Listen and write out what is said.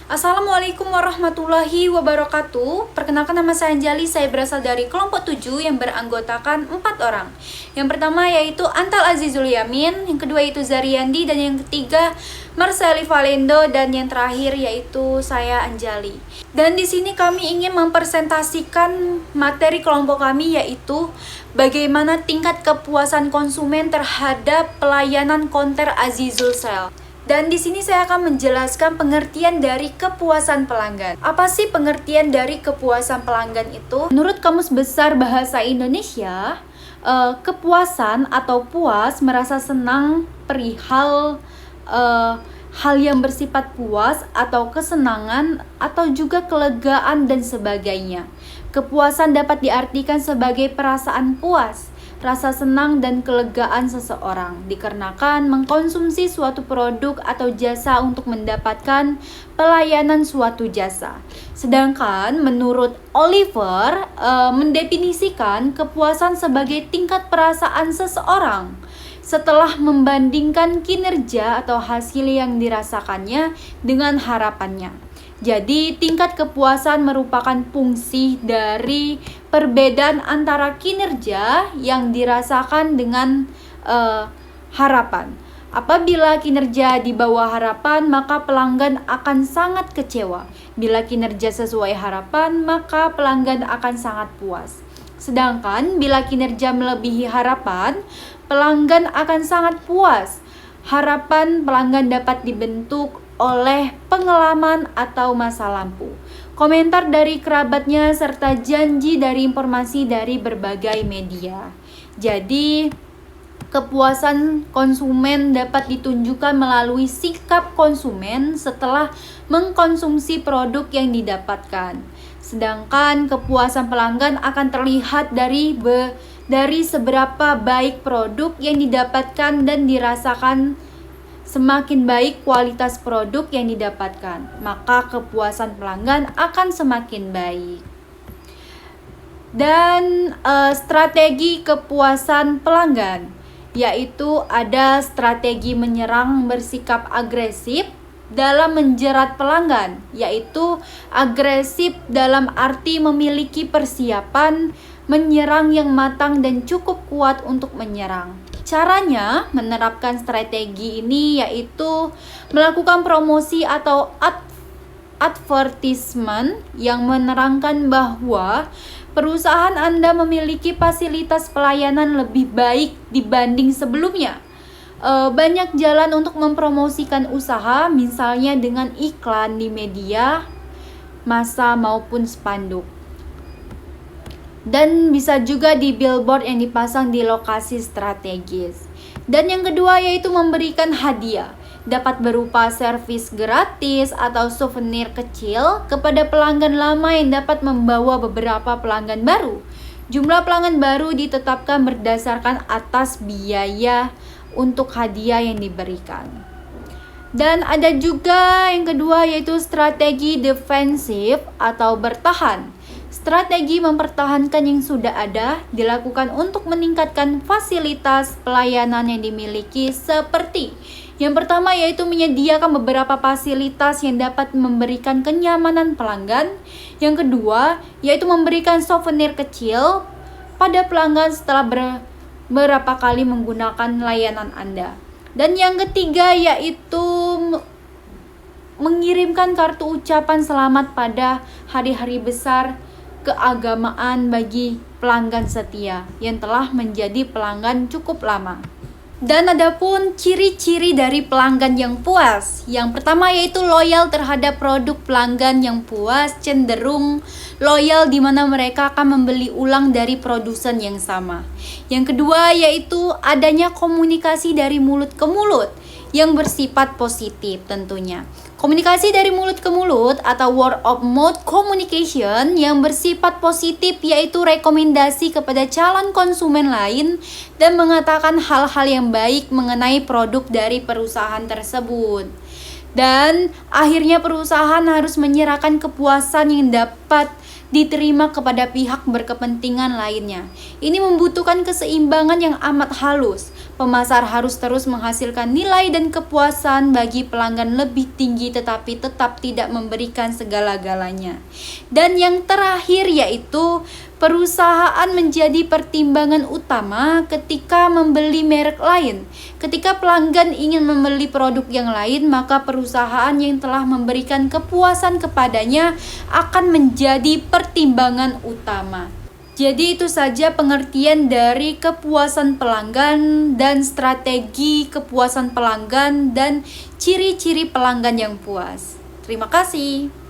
Assalamualaikum warahmatullahi wabarakatuh. Perkenalkan, nama saya Anjali. Saya berasal dari kelompok 7 yang beranggotakan 4 orang. Yang pertama yaitu Antal Azizul Yamin, yang kedua yaitu Zariyandi, dan yang ketiga Marceli Valendo, dan yang terakhir yaitu saya Anjali. Dan di sini kami ingin mempresentasikan materi kelompok kami, yaitu bagaimana tingkat kepuasan konsumen terhadap pelayanan konter Azizul Sale. Dan di sini saya akan menjelaskan pengertian dari kepuasan pelanggan. Apa sih pengertian dari kepuasan pelanggan itu? Menurut Kamus Besar Bahasa Indonesia, kepuasan atau puas merasa senang perihal hal yang bersifat puas atau kesenangan atau juga kelegaan dan sebagainya. Kepuasan dapat diartikan sebagai perasaan puas, rasa senang dan kelegaan seseorang dikarenakan mengkonsumsi suatu produk atau jasa untuk mendapatkan pelayanan suatu jasa. Sedangkan menurut Oliver mendefinisikan kepuasan sebagai tingkat perasaan seseorang setelah membandingkan kinerja atau hasil yang dirasakannya dengan harapannya. Jadi, tingkat kepuasan merupakan fungsi dari perbedaan antara kinerja yang dirasakan dengan harapan. Apabila kinerja di bawah harapan, maka pelanggan akan sangat kecewa. Bila kinerja sesuai harapan, maka pelanggan akan sangat puas. Sedangkan bila kinerja melebihi harapan, pelanggan akan sangat puas. Harapan pelanggan dapat dibentuk oleh pengalaman atau masa lampau, komentar dari kerabatnya, serta janji dari informasi dari berbagai media. Jadi, kepuasan konsumen dapat ditunjukkan melalui sikap konsumen setelah mengkonsumsi produk yang didapatkan. Sedangkan kepuasan pelanggan akan terlihat dari seberapa baik produk yang didapatkan dan dirasakan. Semakin baik kualitas produk yang didapatkan, maka kepuasan pelanggan akan semakin baik. Dan strategi kepuasan pelanggan, yaitu ada strategi menyerang bersikap agresif dalam menjerat pelanggan, yaitu agresif dalam arti memiliki persiapan menyerang yang matang dan cukup kuat untuk menyerang. Caranya menerapkan strategi ini yaitu melakukan promosi atau advertisement yang menerangkan bahwa perusahaan Anda memiliki fasilitas pelayanan lebih baik dibanding sebelumnya. Banyak jalan untuk mempromosikan usaha, misalnya dengan iklan di media massa maupun spanduk. Dan bisa juga di billboard yang dipasang di lokasi strategis. Dan yang kedua yaitu memberikan hadiah. Dapat berupa servis gratis atau souvenir kecil kepada pelanggan lama yang dapat membawa beberapa pelanggan baru. Jumlah pelanggan baru ditetapkan berdasarkan atas biaya untuk hadiah yang diberikan. Dan ada juga yang kedua yaitu strategi defensif atau bertahan. Strategi mempertahankan yang sudah ada dilakukan untuk meningkatkan fasilitas pelayanan yang dimiliki seperti yang pertama yaitu menyediakan beberapa fasilitas yang dapat memberikan kenyamanan pelanggan. Yang kedua yaitu memberikan souvenir kecil pada pelanggan setelah beberapa kali menggunakan layanan Anda. Dan yang ketiga yaitu mengirimkan kartu ucapan selamat pada hari-hari besar keagamaan bagi pelanggan setia yang telah menjadi pelanggan cukup lama. Dan adapun ciri-ciri dari pelanggan yang puas. Yang pertama yaitu loyal terhadap produk. Pelanggan yang puas cenderung loyal di mana mereka akan membeli ulang dari produsen yang sama. Yang kedua yaitu adanya komunikasi dari mulut ke mulut yang bersifat positif tentunya. Komunikasi dari mulut ke mulut atau word of mouth communication yang bersifat positif yaitu rekomendasi kepada calon konsumen lain dan mengatakan hal-hal yang baik mengenai produk dari perusahaan tersebut. Dan akhirnya perusahaan harus menyerahkan kepuasan yang dapat diterima kepada pihak berkepentingan lainnya. Ini membutuhkan keseimbangan yang amat halus. Pemasar harus terus menghasilkan nilai dan kepuasan bagi pelanggan lebih tinggi tetapi tetap tidak memberikan segala-galanya. Dan yang terakhir yaitu perusahaan menjadi pertimbangan utama ketika membeli merek lain. Ketika pelanggan ingin membeli produk yang lain, maka perusahaan yang telah memberikan kepuasan kepadanya akan menjadi pertimbangan utama. Jadi itu saja pengertian dari kepuasan pelanggan dan strategi kepuasan pelanggan dan ciri-ciri pelanggan yang puas. Terima kasih.